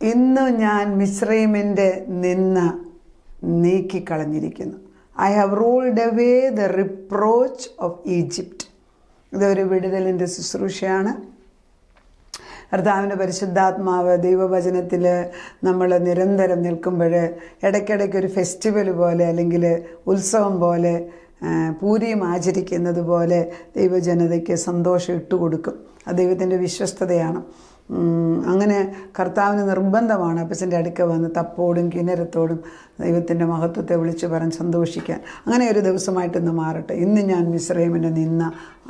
ഇന്ന് ഞാൻ മിസ്രൈമിൻ്റെ നിന്ന നീക്കിക്കളഞ്ഞിരിക്കുന്നു. I have rolled away the reproach of Egypt. ഇതൊരു വിടുതലിൻ്റെ ശുശ്രൂഷയാണ്. കർത്താവിൻ്റെ പരിശുദ്ധാത്മാവ് ദൈവവചനത്തിൽ നമ്മൾ നിരന്തരം നിൽക്കുമ്പോൾ ഇടയ്ക്കിടയ്ക്കൊരു ഫെസ്റ്റിവൽ പോലെ അല്ലെങ്കിൽ ഉത്സവം പോലെ പൂരിയും ആചരിക്കുന്നത് പോലെ ദൈവജനതയ്ക്ക് സന്തോഷം ഇട്ടുകൊടുക്കും. അത് ദൈവത്തിൻ്റെ വിശ്വസ്തതയാണ്. അങ്ങനെ കർത്താവിന് നിർബന്ധമാണ് അപ്പച്ചൻ്റെ അടുക്ക വന്ന് തപ്പോടും കിന്നരത്തോടും ദൈവത്തിൻ്റെ മഹത്വത്തെ വിളിച്ച് പറഞ്ഞ് സന്തോഷിക്കാൻ. അങ്ങനെ ഒരു ദിവസമായിട്ട് ഇന്ന് മാറട്ടെ. ഇന്ന് ഞാൻ മിസ്രൈമിനെ നിന്ന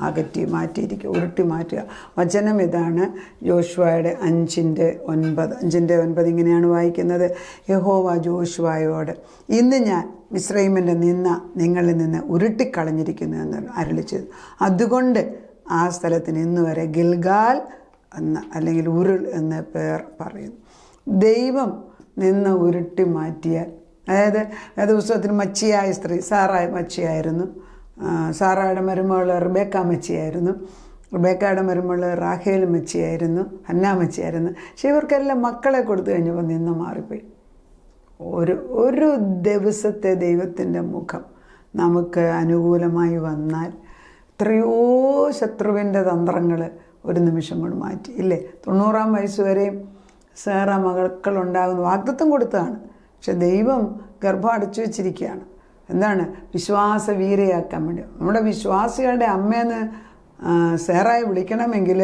അകറ്റി മാറ്റിയിരിക്കുക, ഉരുട്ടി മാറ്റുക. വചനം ഇതാണ്, യോശുവയുടെ 5:9 ഇങ്ങനെയാണ് വായിക്കുന്നത്. യഹോവ ജോഷുവയോട്, ഇന്ന് ഞാൻ മിസ്രൈമിൻ്റെ നിന്ന നിങ്ങളിൽ നിന്ന് ഉരുട്ടിക്കളഞ്ഞിരിക്കുന്നു എന്ന് അരുളിച്ചത്. അതുകൊണ്ട് ആ സ്ഥലത്തിന് ഇന്ന് വരെ ഗിൽഗാൽ എന്ന് അല്ലെങ്കിൽ ഉരുൾ എന്ന പേർ പറയുന്നു. ദൈവം നിന്ന് ഉരുട്ടി മാറ്റിയാൽ, അതായത് വേദപുസ്തകത്തിന് മച്ചിയായ സ്ത്രീ സാറായ മച്ചിയായിരുന്നു. സാറായുടെ മരുമകൾ റിബേക്ക മച്ചിയായിരുന്നു. റിബേക്കയുടെ മരുമകൾ റാഹേൽ മച്ചിയായിരുന്നു. ഹന്നാ മച്ചിയായിരുന്നു. പക്ഷേ ഇവർക്കെല്ലാം മക്കളെ കൊടുത്തു കഴിഞ്ഞപ്പോൾ നിന്ന് മാറിപ്പോയി. ഒരു ദിവസത്തെ ദൈവത്തിൻ്റെ മുഖം നമുക്ക് അനുകൂലമായി വന്നാൽ എത്രയോ ശത്രുവിൻ്റെ തന്ത്രങ്ങൾ ഒരു നിമിഷം കൊണ്ട് മാറ്റി ഇല്ലേ. 90-ാം വയസ്സ് വരെയും സാറ മക്കളുണ്ടാകുന്ന വാഗ്ദത്തം കൊടുത്തതാണ്. പക്ഷെ ദൈവം ഗർഭം അടച്ചു വെച്ചിരിക്കുകയാണ്. എന്താണ്? വിശ്വാസവീരയാക്കാൻ വേണ്ടി. നമ്മുടെ വിശ്വാസികളുടെ അമ്മയെന്ന് സാറായി വിളിക്കണമെങ്കിൽ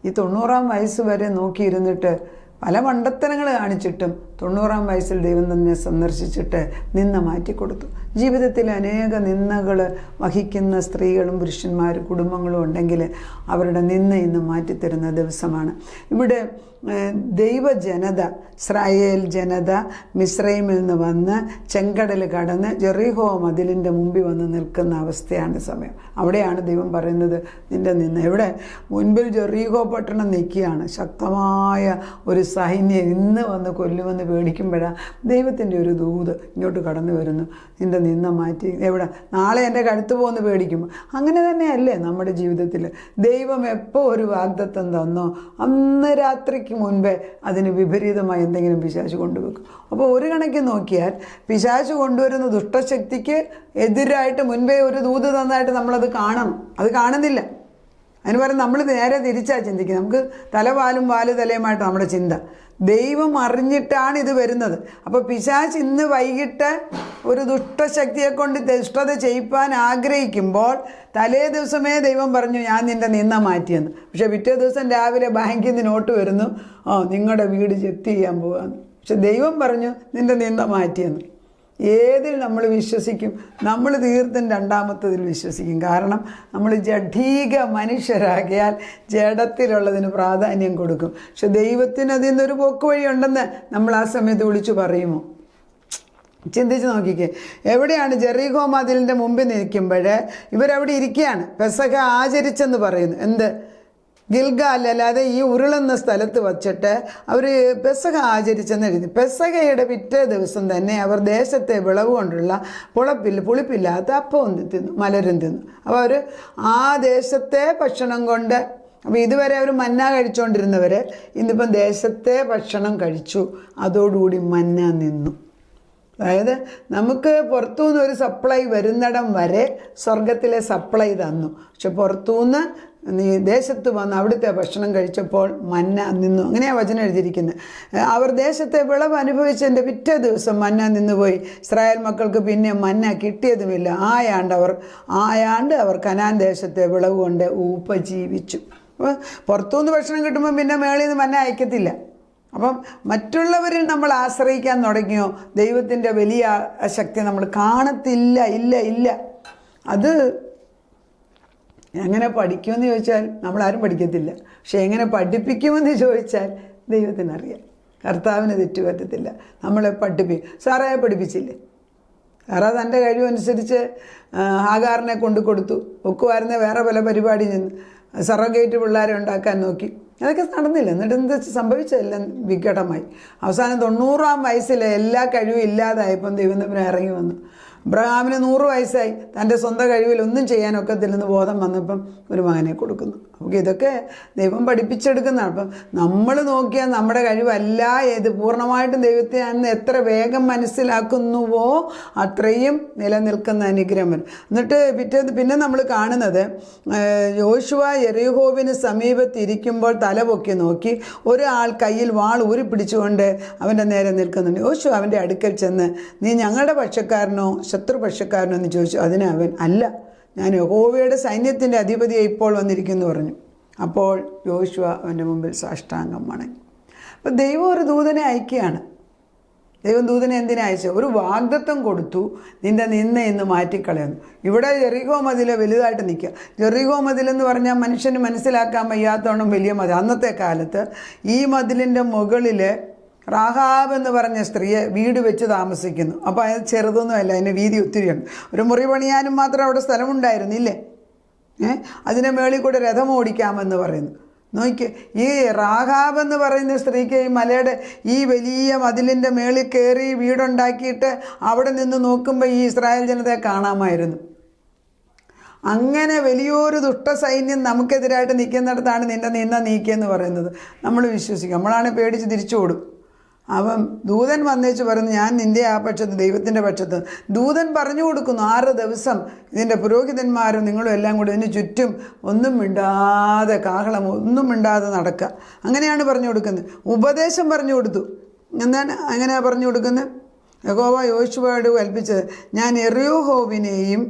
ഈ 90-ാം വയസ്സ് വരെ നോക്കിയിരുന്നിട്ട് പല മണ്ടത്തരങ്ങൾ കാണിച്ചിട്ടും 90-ാം വയസ്സിൽ ദൈവം തന്നെ സന്ദർശിച്ചിട്ട് നിന്ന മാറ്റിക്കൊടുത്തു. ജീവിതത്തിൽ അനേക നിന്ദകൾ വഹിക്കുന്ന സ്ത്രീകളും പുരുഷന്മാരും കുടുംബങ്ങളും ഉണ്ടെങ്കിൽ അവരുടെ നിന്ന ഇന്ന് മാറ്റിത്തരുന്ന ദിവസമാണ്. ഇവിടെ ദൈവജനത, ഇസ്രായേൽ ജനത മിസ്രൈമിൽ നിന്ന് വന്ന് ചെങ്കടൽ കടന്ന് ജെറിഹോ മതിലിൻ്റെ മുമ്പിൽ വന്ന് നിൽക്കുന്ന അവസ്ഥയാണ് സമയം. അവിടെയാണ് ദൈവം പറയുന്നത്, നിൻ്റെ നിന്ന് എവിടെ മുൻപിൽ ജെറിഹോ പട്ടണം നിൽക്കുകയാണ്. ശക്തമായ ഒരു സൈന്യം ഇന്ന് വന്ന് കൊല്ലുമെന്ന് പേടിക്കുമ്പോഴാണ് ദൈവത്തിൻ്റെ ഒരു ദൂത് ഇങ്ങോട്ട് കടന്നു വരുന്നു. നിൻ്റെ നിന്ന മാറ്റി എവിടെ നാളെ എൻ്റെ കഴുത്ത് പോകുന്ന പേടിക്കുമ്പോൾ. അങ്ങനെ തന്നെയല്ലേ നമ്മുടെ ജീവിതത്തിൽ ദൈവം എപ്പോൾ ഒരു വാഗ്ദത്തം തന്നോ അന്ന് രാത്രിക്ക് മുൻപേ അതിന് വിപരീതമായി എന്തെങ്കിലും പിശാച് കൊണ്ടുവെക്കും. അപ്പോൾ ഒരു കണക്കിന് നോക്കിയാൽ പിശാച് കൊണ്ടുവരുന്ന ദുഷ്ടശക്തിക്ക് എതിരായിട്ട് മുൻപേ ഒരു ദൂത് തന്നതായിട്ട് നമ്മളത് കാണണം. അത് കാണുന്നില്ല. അതിന് പറയുന്നത് നമ്മൾ നേരെ തിരിച്ചാണ് ചിന്തിക്കുന്നത്. നമുക്ക് തലവാലും വാല് തലയുമായിട്ട് നമ്മുടെ ചിന്ത. ദൈവം അറിഞ്ഞിട്ടാണ് ഇത് വരുന്നത്. അപ്പോൾ പിശാച് ഇന്ന് വൈകിട്ട് ഒരു ദുഷ്ടശക്തിയെ കൊണ്ട് ദുഷ്ടത ചെയ്യിപ്പാൻ ആഗ്രഹിക്കുമ്പോൾ തലേ ദിവസമേ ദൈവം പറഞ്ഞു ഞാൻ നിൻ്റെ നിന്ന മാറ്റിയെന്ന്. പക്ഷേ പിറ്റേ ദിവസം രാവിലെ ബാങ്കിൽ നിന്ന് നോട്ട് വരുന്നു, നിങ്ങളുടെ വീട് ജപ്തി ചെയ്യാൻ പോകാമെന്ന്. പക്ഷെ ദൈവം പറഞ്ഞു നിൻ്റെ നിന്ന മാറ്റിയെന്ന്. ഏതിൽ നമ്മൾ വിശ്വസിക്കും? നമ്മൾ തീർത്തും രണ്ടാമത്തതിൽ വിശ്വസിക്കും. കാരണം നമ്മൾ ജഡീക മനുഷ്യരാകിയാൽ ജഡത്തിലുള്ളതിന് പ്രാധാന്യം കൊടുക്കും. പക്ഷെ ദൈവത്തിന് അതിൽ നിന്നൊരു പോക്ക് വഴിയുണ്ടെന്ന് നമ്മൾ ആ സമയത്ത് വിളിച്ചു പറയുമോ? ചിന്തിച്ച് നോക്കിക്കേ. എവിടെയാണ് ജെറിഹോ മതിലിൻ്റെ മുമ്പിൽ നിൽക്കുമ്പോൾ ഇവരവിടെ ഇരിക്കുകയാണ്. പെസഹ ആചരിച്ചെന്ന് പറയുന്നു. എന്ത്? ഗിൽഗാൽ, അല്ലാതെ ഈ ഉരുളുന്ന സ്ഥലത്ത് വച്ചിട്ട് അവർ പെസഹ ആചരിച്ചെന്ന് എഴുതി. പെസഹയുടെ പിറ്റേ ദിവസം തന്നെ അവർ ദേശത്തെ വിളവ് കൊണ്ടുള്ള പുളിപ്പില്ലാത്ത അപ്പവും തിന്നു, മലരും തിന്നു. അപ്പോൾ അവർ ആ ദേശത്തെ ഭക്ഷണം കൊണ്ട്, അപ്പോൾ ഇതുവരെ അവർ മന്ന കഴിച്ചുകൊണ്ടിരുന്നവർ ഇന്നിപ്പം ദേശത്തെ ഭക്ഷണം കഴിച്ചു. അതോടുകൂടി മന്ന നിന്നു. അതായത് നമുക്ക് പുറത്തുനിന്ന് ഒരു സപ്ലൈ വരുന്നിടം വരെ സ്വർഗത്തിലെ സപ്ലൈ തന്നു. പക്ഷെ പുറത്തുനിന്ന് നീ ദേശത്ത് വന്ന് അവിടുത്തെ ഭക്ഷണം കഴിച്ചപ്പോൾ മന്ന നിന്നു. അങ്ങനെയാണ് വചനം എഴുതിയിരിക്കുന്നത്. അവർ ദേശത്തെ വിളവ് അനുഭവിച്ചതിൻ്റെ പിറ്റേ ദിവസം മന്ന നിന്നുപോയി. ഇസ്രായേൽ മക്കൾക്ക് പിന്നെ മന്ന കിട്ടിയതുമില്ല. ആയാണ്ട് അവർ കനാൻ ദേശത്തെ വിളവ് കൊണ്ട് ഉപജീവിച്ചു. അപ്പോൾ പുറത്തുനിന്ന് ഭക്ഷണം കിട്ടുമ്പോൾ പിന്നെ മേളിൽ നിന്ന് മന്ന അയക്കത്തില്ല. അപ്പം മറ്റുള്ളവരിൽ നമ്മൾ ആശ്രയിക്കാൻ തുടങ്ങിയോ ദൈവത്തിൻ്റെ വലിയ ശക്തി നമ്മൾ കാണത്തില്ല. ഇല്ല. അത് എങ്ങനെ പഠിക്കുമെന്ന് ചോദിച്ചാൽ നമ്മളാരും പഠിക്കത്തില്ല. പക്ഷെ എങ്ങനെ പഠിപ്പിക്കുമെന്ന് ചോദിച്ചാൽ ദൈവത്തിനറിയാം. കർത്താവിന് തെറ്റുപറ്റത്തില്ല. നമ്മളെ സാറായെ പഠിപ്പിച്ചില്ലേ? സാറാ തൻ്റെ കഴിവനുസരിച്ച് ഹാഗാറിനെ കൊണ്ടു കൊടുത്തു. ഒക്കുമായിരുന്ന വേറെ പല പരിപാടി നിന്ന് സറോഗേറ്റ് പിള്ളേരെ ഉണ്ടാക്കാൻ നോക്കി. അതൊക്കെ നടന്നില്ല. എന്നിട്ട് എന്താ സംഭവിച്ചതെല്ലാം വികടമായി. അവസാനം 90-ാം വയസ്സിൽ എല്ലാ കഴിവും ഇല്ലാതായപ്പം ദൈവം ഇറങ്ങി വന്നു. അബ്രഹാമിന് 100 വയസ്സായി, തൻ്റെ സ്വന്തം കഴിവിൽ ഒന്നും ചെയ്യാനൊക്കത്തില്ലെന്ന് ബോധം വന്നപ്പം ഒരു മകനെ കൊടുക്കുന്നു. നമുക്ക് ഇതൊക്കെ ദൈവം പഠിപ്പിച്ചെടുക്കുന്നതാണ്. അപ്പം നമ്മൾ നോക്കിയാൽ നമ്മുടെ കഴിവല്ല ഇത്, പൂർണ്ണമായിട്ടും ദൈവത്തെ അന്ന് എത്ര വേഗം മനസ്സിലാക്കുന്നുവോ അത്രയും നിലനിൽക്കുന്ന അനുഗ്രഹം വരും. എന്നിട്ട് പിന്നെ നമ്മൾ കാണുന്നത് യോശുവ യെരിഹോവിന് സമീപത്തിരിക്കുമ്പോൾ തല പൊക്കി നോക്കി ഒരാൾ കയ്യിൽ വാൾ ഊരി പിടിച്ചുകൊണ്ട് അവൻ്റെ നേരെ നിൽക്കുന്നുണ്ട്. യോശുവ അവൻ്റെ അടുക്കൽ ചെന്ന്, നീ ഞങ്ങളുടെ പക്ഷക്കാരനോ ശത്രുപക്ഷക്കാരനോ എന്ന് ചോദിച്ചു. അതിന് അവൻ, അല്ല, ഞാൻ യഹോവയുടെ സൈന്യത്തിൻ്റെ അധിപതിയെ ഇപ്പോൾ വന്നിരിക്കുന്നു പറഞ്ഞു. അപ്പോൾ യോശുവ അവൻ്റെ മുമ്പിൽ സാഷ്ടാംഗം വണങ്ങി. അപ്പം ദൈവം ഒരു ദൂതനെ അയക്കുകയാണ്. ദൈവം ദൂതനെ എന്തിനാ അയച്ചത്? ഒരു വാഗ്ദത്തം കൊടുത്തു, നിൻ്റെ നിന്ന ഇന്ന് മാറ്റിക്കളയുന്നു. ഇവിടെ ജെറിഹോ മതിൽ വലുതായിട്ട് നിൽക്കുക. ജെറിഹോ മതിലെന്ന് പറഞ്ഞാൽ മനുഷ്യന് മനസ്സിലാക്കാൻ വയ്യാത്തവണ്ണം വലിയ മതിൽ. അന്നത്തെ കാലത്ത് ഈ മതിലിൻ്റെ മുകളിൽ റാഹാബ് എന്ന് പറഞ്ഞ സ്ത്രീയെ വീട് വെച്ച് താമസിക്കുന്നു. അപ്പോൾ അത് ചെറുതൊന്നുമല്ല, അതിന് വീതി ഒത്തിരിയുണ്ട്. ഒരു മുറി പണിയാനും മാത്രം അവിടെ സ്ഥലമുണ്ടായിരുന്നില്ലേ? അതിൻ്റെ മേളിൽ കൂടെ രഥം ഓടിക്കാമെന്ന് പറയുന്നു. നോക്കി, ഈ റാഹാബ് എന്ന് പറയുന്ന സ്ത്രീക്ക് ഈ മലയുടെ ഈ വലിയ മതിലിൻ്റെ മേളിൽ കയറി വീടുണ്ടാക്കിയിട്ട് അവിടെ നിന്ന് നോക്കുമ്പോൾ ഈ ഇസ്രായേൽ ജനതയെ കാണാമായിരുന്നു. അങ്ങനെ വലിയൊരു ദുഷ്ടസൈന്യം നമുക്കെതിരായിട്ട് നിൽക്കുന്നിടത്താണ് നിൻ്റെ നിന്ന നീക്കിയെന്ന് പറയുന്നത്. നമ്മൾ വിശ്വസിക്കും. നമ്മളാണ് പേടിച്ച് തിരിച്ചു ഓടും. അവൻ ദൂതൻ വന്നേച്ച് പറയുന്നു, ഞാൻ നിൻ്റെ ആ പക്ഷത്ത്, ദൈവത്തിൻ്റെ പക്ഷത്ത്. ദൂതൻ പറഞ്ഞു കൊടുക്കുന്നു, 6 ദിവസം ഇതിൻ്റെ പുരോഹിതന്മാരും നിങ്ങളും എല്ലാം കൂടി ഇതിന് ചുറ്റും ഒന്നും മിണ്ടാതെ, കാഹളം ഒന്നും മിണ്ടാതെ നടക്കുക. അങ്ങനെയാണ് പറഞ്ഞു കൊടുക്കുന്നത്. ഉപദേശം പറഞ്ഞു കൊടുത്തു. എന്താണ് അങ്ങനെയാണ് പറഞ്ഞു കൊടുക്കുന്നത്? യഹോവ യോശുവയോട് കൽപ്പിച്ചത്, ഞാൻ യെരിഹോവിനെയും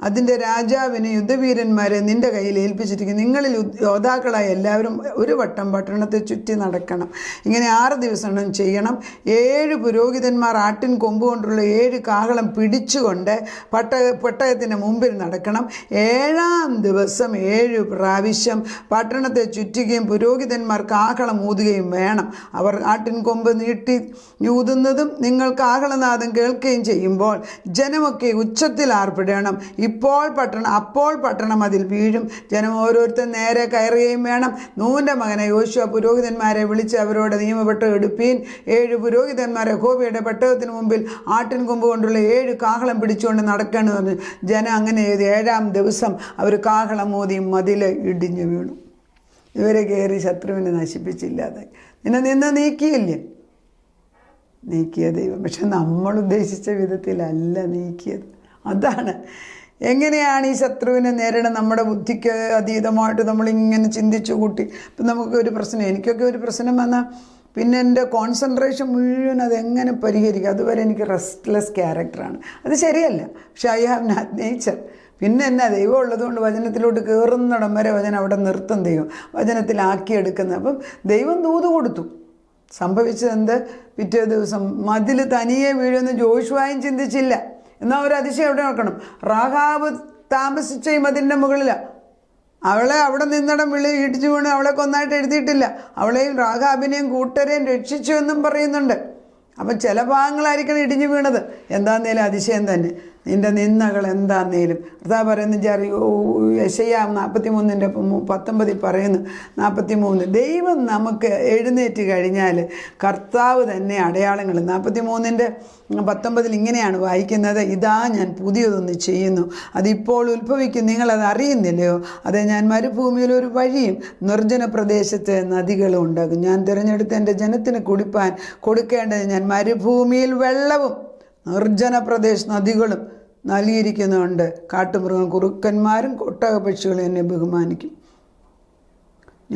അതിൻ്റെ രാജാവിനെ യുദ്ധവീരന്മാരെ നിൻ്റെ കയ്യിൽ ഏൽപ്പിച്ചിരിക്കുന്നു. നിങ്ങളിൽ യോദ്ധാക്കളായ എല്ലാവരും ഒരു വട്ടം പട്ടണത്തെ ചുറ്റി നടക്കണം. ഇങ്ങനെ 6 ദിവസം ചെയ്യണം. 7 പുരോഹിതന്മാർ ആട്ടിൻ കൊമ്പ് കൊണ്ടുള്ള 7 കാഹളം പിടിച്ചുകൊണ്ട് പട്ടയത്തിൻ്റെ മുമ്പിൽ നടക്കണം. 7-ാം ദിവസം 7 പ്രാവശ്യം പട്ടണത്തെ ചുറ്റുകയും പുരോഹിതന്മാർ കാഹളം ഊതുകയും വേണം. അവർ ആട്ടിൻ കൊമ്പ് നീട്ടി ഊതുന്നതും നിങ്ങൾ കാഹളനാദം കേൾക്കുകയും ചെയ്യുമ്പോൾ ജനമൊക്കെ ഉച്ചത്തിൽ ആർപ്പിടണം. അപ്പോൾ പട്ടണം അതിൽ വീഴും. ജനം ഓരോരുത്തർ നേരെ കയറുകയും വേണം. നൂൻ്റെ മകനെ യോശുവ പുരോഹിതന്മാരെ വിളിച്ച് അവരോട് നിയമപെട്ടകം എടുപ്പീൻ. 7 പുരോഹിതന്മാർ യഹോവയുടെ പെട്ടകത്തിന് മുമ്പിൽ ആട്ടിൻ കൊമ്പ് കൊണ്ടുള്ള 7 കാഹളം പിടിച്ചുകൊണ്ട് നടക്കണമെന്ന് പറഞ്ഞു. ജനം അങ്ങനെ ചെയ്ത് 7-ാം ദിവസം അവർ കാഹളം മോതി മതിൽ ഇടിഞ്ഞു വീണു. ഇവരെ കയറി ശത്രുവിനെ നശിപ്പിച്ചില്ലാതെ നിന്ന് നീക്കിയില്ലേ? നീക്കിയ ദൈവം. പക്ഷെ നമ്മൾ ഉദ്ദേശിച്ച വിധത്തിലല്ല നീക്കിയത്. അതാണ് എങ്ങനെയാണ് ഈ ശത്രുവിനെ നേരിടാൻ. നമ്മുടെ ബുദ്ധിക്ക് അതീതമായിട്ട് നമ്മളിങ്ങനെ ചിന്തിച്ചു കൂട്ടി. ഇപ്പം നമുക്കൊരു പ്രശ്നം, എനിക്കൊക്കെ ഒരു പ്രശ്നം വന്നാൽ പിന്നെ എൻ്റെ കോൺസെൻട്രേഷൻ മുഴുവൻ അതെങ്ങനെ പരിഹരിക്കും. അതുവരെ എനിക്ക് റെസ്റ്റ്ലെസ് ക്യാരക്ടറാണ്. അത് ശരിയല്ല. പക്ഷെ ഐ ഹാവ് നാറ്റ് നേച്ചർ. പിന്നെ എന്നാ, ദൈവം ഉള്ളതുകൊണ്ട് വചനത്തിലോട്ട് കയറുന്നിടം വരെ വചനം അവിടെ നിർത്തും. ദൈവം വചനത്തിലാക്കിയെടുക്കുന്നത്. അപ്പം ദൈവം ദൂത് കൊടുത്തു. സംഭവിച്ചതെന്ത്? പിറ്റേ ദിവസം മതിൽ തനിയെ വീഴുമെന്ന് ജോഷുവായും ചിന്തിച്ചില്ല. എന്നാൽ ഒരു അതിശയം എവിടെ നോക്കണം, റാഹാബ് താമസിച്ച ഈ മതിലിൻ്റെ മുകളിലാണ്. അവളെ അവിടെ നിന്നിടം ഇടിച്ചു വീണ് അവളെ കൊന്നായിട്ട് എഴുതിയിട്ടില്ല. അവളെയും റാഹാബിനെയും കൂട്ടരെയും രക്ഷിച്ചു എന്നും പറയുന്നുണ്ട്. അപ്പം ചില ഭാഗങ്ങളായിരിക്കണം ഇടിഞ്ഞു വീണത്. എന്താന്നേലും അതിശയം തന്നെ. നിൻ്റെ നിന്നകൾ എന്താന്നേലും അതാ പറയുന്നത്. യെശയ്യാ 43:19 പറയുന്നു. 43 ദൈവം നമുക്ക് എഴുന്നേറ്റ് കഴിഞ്ഞാൽ കർത്താവ് തന്നെ അടയാളങ്ങൾ. 43:19 ഇങ്ങനെയാണ് വായിക്കുന്നത്, ഇതാ ഞാൻ പുതിയതൊന്ന് ചെയ്യുന്നു, അതിപ്പോൾ ഉത്ഭവിക്കും, നിങ്ങളത് അറിയുന്നില്ലയോ? അതെ, ഞാൻ മരുഭൂമിയിൽ ഒരു വഴിയും നിർജ്ജന പ്രദേശത്ത് നദികളും ഉണ്ടാകും. ഞാൻ തിരഞ്ഞെടുത്ത എൻ്റെ ജനത്തിന് കുടിപ്പാൻ കൊടുക്കേണ്ടത് ഞാൻ മരുഭൂമിയിൽ വെള്ളവും നിർജ്ജന പ്രദേശ നദികളും നൽകിയിരിക്കുന്നുണ്ട്. കാട്ടുമൃഗം കുറുക്കന്മാരും ഒട്ടകപക്ഷികളും എന്നെ ബഹുമാനിക്കും.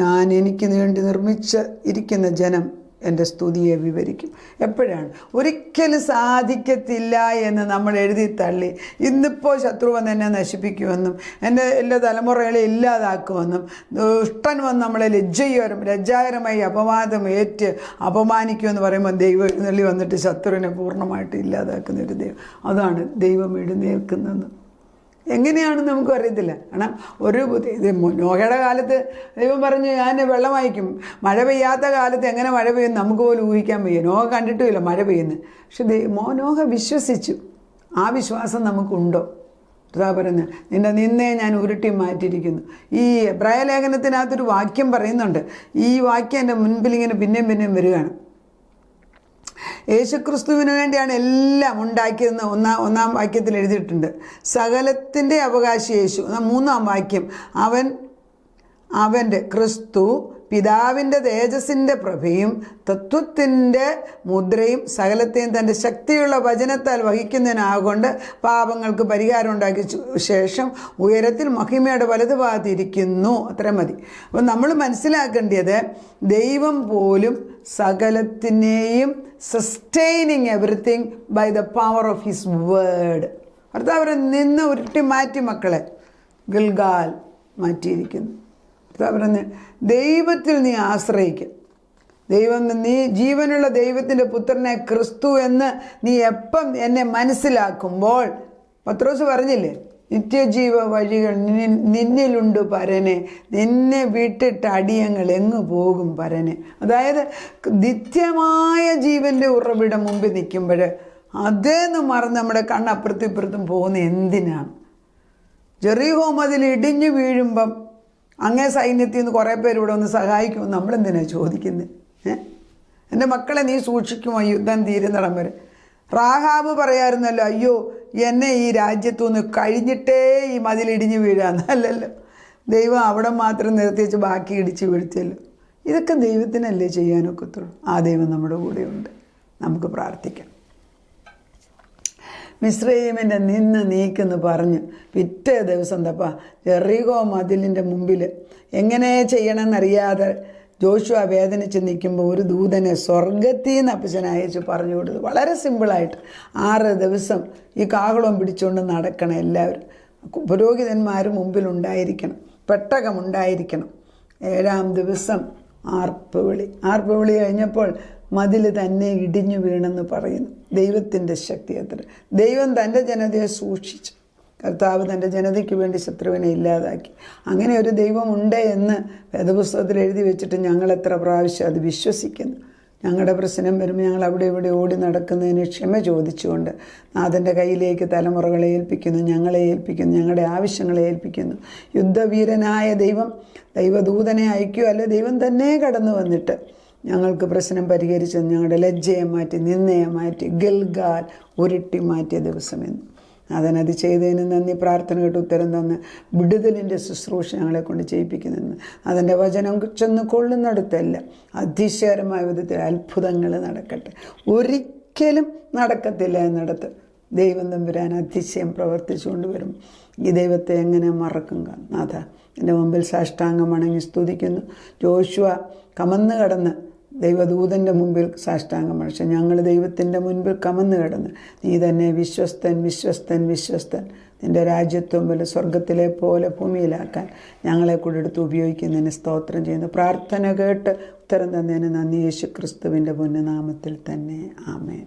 ഞാൻ എനിക്ക് വേണ്ടി ഇരിക്കുന്ന ജനം എൻ്റെ സ്തുതിയെ വിവരിക്കും. എപ്പോഴാണ്? ഒരിക്കലും സാധിക്കത്തില്ല എന്ന് നമ്മൾ എഴുതി തള്ളി, ഇന്നിപ്പോൾ ശത്രു വന്ന് എന്നെ നശിപ്പിക്കുമെന്നും എൻ്റെ എല്ലാ തലമുറകളെ ഇല്ലാതാക്കുമെന്നും ദുഷ്ടൻ വന്ന് നമ്മളെ ലജ്ജാകരമായി അപവാദം ഏറ്റ് അപമാനിക്കുമെന്ന് പറയുമ്പോൾ ദൈവം എഴുന്നള്ളി വന്നിട്ട് ശത്രുവിനെ പൂർണ്ണമായിട്ട് ഇല്ലാതാക്കുന്ന ഒരു ദൈവം. അതാണ് ദൈവം എഴുന്നേൽക്കുന്നത്. എങ്ങനെയാണെന്ന് നമുക്കും അറിയത്തില്ല. കാരണം ഇത് നോഹയുടെ കാലത്ത് ദൈവം പറഞ്ഞു ഞാൻ വെള്ളം അയക്കും. മഴ പെയ്യാത്ത കാലത്ത് എങ്ങനെ മഴ പെയ്യും നമുക്ക് പോലും ഊഹിക്കാൻ വയ്യ. നോഹ കണ്ടിട്ടുമില്ല മഴ പെയ്യുന്നത്. പക്ഷെ നോഹ വിശ്വസിച്ചു. ആ വിശ്വാസം നമുക്കുണ്ടോ? അതാ പറയുന്നത്, നിന്നെ നിന്നേ ഞാൻ ഉരുട്ടി മാറ്റിയിരിക്കുന്നു. ഈ എബ്രായ ലേഖനത്തിനകത്തൊരു വാക്യം പറയുന്നുണ്ട്. ഈ വാക്യം എൻ്റെ മുൻപിൽ ഇങ്ങനെ പിന്നെയും വരികയാണ്. യേശുക്രിസ്തുവിന് വേണ്ടിയാണ് എല്ലാം ഉണ്ടാക്കിയതെന്ന് ഒന്നാം വാക്യത്തിൽ എഴുതിയിട്ടുണ്ട്. സകലത്തിൻ്റെ അവകാശി യേശു. 3-ാം വാക്യം, അവൻ്റെ ക്രിസ്തു പിതാവിൻ്റെ തേജസ്സിൻ്റെ പ്രഭയും തത്വത്തിൻ്റെ മുദ്രയും സകലത്തെയും തൻ്റെ ശക്തിയുള്ള വചനത്താൽ വഹിക്കുന്നതിനാകൊണ്ട് പാപങ്ങൾക്ക് പരിഹാരം ഉണ്ടാക്കിയ ശേഷം ഉയരത്തിൽ മഹിമയുടെ വലതുഭാഗത്തിരിക്കുന്നു. അത്ര മതി. അപ്പം നമ്മൾ മനസ്സിലാക്കേണ്ടത്, ദൈവം പോലും സകലത്തിനെയും sustaining everything by the power of his word. അർത്ഥം അവരെ നിന്ന് ഉരുട്ടി മാറ്റി മക്കളെ ഗിൽഗാൽ മാറ്റിയിരിക്കുന്നു. പറഞ്ഞ് ദൈവത്തിൽ നീ ആശ്രയിക്കും. നീ ജീവനുള്ള ദൈവത്തിൻ്റെ പുത്രനെ ക്രിസ്തു എന്ന് നീ എപ്പം എന്നെ മനസ്സിലാക്കുമ്പോൾ, പത്രോസ് പറഞ്ഞില്ലേ, നിത്യജീവ വഴികൾ നിന്നിലുണ്ട് പരനെ, നിന്നെ വിട്ടിട്ട് അടിയങ്ങൾ എങ്ങു പോകും പരനെ. അതായത് നിത്യമായ ജീവൻ്റെ ഉറവിടം മുമ്പിൽ നിൽക്കുമ്പോൾ അതേന്ന് മറന്ന് നമ്മുടെ കണ്ണപ്പുറത്തും ഇപ്പുറത്തും പോകുന്ന എന്തിനാണ്? ജെറിഹോ മതിൽ ഇടിഞ്ഞു വീഴുമ്പം അങ്ങേ സൈന്യത്തിൽ നിന്ന് കുറേ പേര് ഇവിടെ ഒന്ന് സഹായിക്കുമോ? നമ്മളെന്തിനാണ് ചോദിക്കുന്നത്? എൻ്റെ മക്കളെ നീ സൂക്ഷിക്കുമോ യുദ്ധം തീരുന്നിടം വരെ? റാഹാബ് പറയായിരുന്നല്ലോ, അയ്യോ എന്നെ ഈ രാജ്യത്തുനിന്ന് കഴിഞ്ഞിട്ടേ ഈ മതിലിടിഞ്ഞ് വീഴാന്ന്. അല്ലല്ലോ, ദൈവം അവിടെ മാത്രം നിർത്തിവെച്ച് ബാക്കി ഇടിച്ച് വീഴ്ത്തിയല്ലോ. ഇതൊക്കെ ദൈവത്തിനല്ലേ ചെയ്യാനൊക്കത്തുള്ളൂ. ആ ദൈവം നമ്മുടെ കൂടെയുണ്ട്. നമുക്ക് പ്രാർത്ഥിക്കാം. മിസ്രയീമിൻ്റെ നിന്ന് നീക്കെന്ന് പറഞ്ഞ് പിറ്റേ ദിവസം ജെറിഹോ മതിലിൻ്റെ മുമ്പിൽ എങ്ങനെ ചെയ്യണമെന്നറിയാതെ ജോഷുവ വേദനിച്ച് നിൽക്കുമ്പോൾ ഒരു ദൂതനെ സ്വർഗത്തിൽ നിന്ന് അപ്പച്ചൻ അയച്ച് പറഞ്ഞു കൊടുത്തു. വളരെ സിമ്പിളായിട്ട് 6 ദിവസം ഈ കാഹളവും പിടിച്ചുകൊണ്ട് നടക്കണം. എല്ലാവരും പുരോഹിതന്മാർ മുമ്പിലുണ്ടായിരിക്കണം, പെട്ടകമുണ്ടായിരിക്കണം. 7-ാം ദിവസം ആർപ്പുവിളി കഴിഞ്ഞപ്പോൾ മതിൽ തന്നെ ഇടിഞ്ഞു വീണെന്ന് പറയുന്നു. ദൈവത്തിൻ്റെ ശക്തി അത്ര. ദൈവം തൻ്റെ ജനതയെ സൂക്ഷിച്ചു. കർത്താവ് തൻ്റെ ജനതയ്ക്ക് വേണ്ടി ശത്രുവിനെ ഇല്ലാതാക്കി. അങ്ങനെ ഒരു ദൈവമുണ്ട് എന്ന് വേദപുസ്തകത്തിൽ എഴുതി വെച്ചിട്ട് ഞങ്ങൾ എത്ര പ്രാവശ്യം അത് വിശ്വസിക്കുന്നു. ഞങ്ങളുടെ പ്രശ്നം വരുമ്പോൾ ഞങ്ങൾ അവിടെ ഇവിടെ ഓടി നടക്കുന്നതിന് ക്ഷമ ചോദിച്ചുകൊണ്ട് നാഥൻ്റെ കയ്യിലേക്ക് തലമുറകളെ ഏൽപ്പിക്കുന്നു, ഞങ്ങളെ ഏൽപ്പിക്കുന്നു, ഞങ്ങളുടെ ആവശ്യങ്ങളെ ഏൽപ്പിക്കുന്നു. യുദ്ധവീരനായ ദൈവദൂതനെ അയക്കുകയോ അല്ലെ ദൈവം തന്നെ കടന്നു വന്നിട്ട് ഞങ്ങൾക്ക് പ്രശ്നം പരിഹരിച്ച് ഞങ്ങളുടെ ലജ്ജയെ മാറ്റി, നിന്നയെ മാറ്റി, ഗിൽഗാൽ ഉരുട്ടി മാറ്റിയ ദിവസമെന്ന്. അതിനത് ചെയ്തതിന് നന്ദി. പ്രാർത്ഥന കേട്ട് ഉത്തരം തന്ന് വിടുതലിൻ്റെ ശുശ്രൂഷ ഞങ്ങളെ കൊണ്ട് ചെയ്യിപ്പിക്കുന്നെന്ന്. അതിൻ്റെ വചനം ചെന്ന് കൊള്ളുന്നിടത്തല്ല അതിശയകരമായ വിധത്തിൽ അത്ഭുതങ്ങൾ നടക്കട്ടെ. ഒരിക്കലും നടക്കത്തില്ല എന്നിടത്ത് ദൈവം തമ്പുരാൻ അതിശയം പ്രവർത്തിച്ചു കൊണ്ടുവരും. ഈ ദൈവത്തെ എങ്ങനെ മറക്കും? നാഥ, എൻ്റെ മുമ്പിൽ സാഷ്ടാംഗം വണങ്ങി സ്തുതിക്കുന്നു. ജോഷുവ കമന്ന് കടന്ന് ദൈവദൂതൻ്റെ മുമ്പിൽ സാഷ്ടാംഗം പക്ഷെ ഞങ്ങൾ ദൈവത്തിൻ്റെ മുൻപിൽ കമന്ന് കിടന്ന് നീ തന്നെ വിശ്വസ്തൻ വിശ്വസ്തൻ വിശ്വസ്തൻ, നിൻ്റെ രാജ്യത്വം പോലെ സ്വർഗത്തിലെ പോലെ ഭൂമിയിലാക്കാൻ ഞങ്ങളെ കൂടെ എടുത്ത് ഉപയോഗിക്കുന്നതിന് സ്തോത്രം ചെയ്യുന്നു. പ്രാർത്ഥന കേട്ട് ഉത്തരം തന്നതിന് നന്ദി. യേശു ക്രിസ്തുവിൻ്റെ പുണ്യനാമത്തിൽ തന്നെ. ആമേൻ.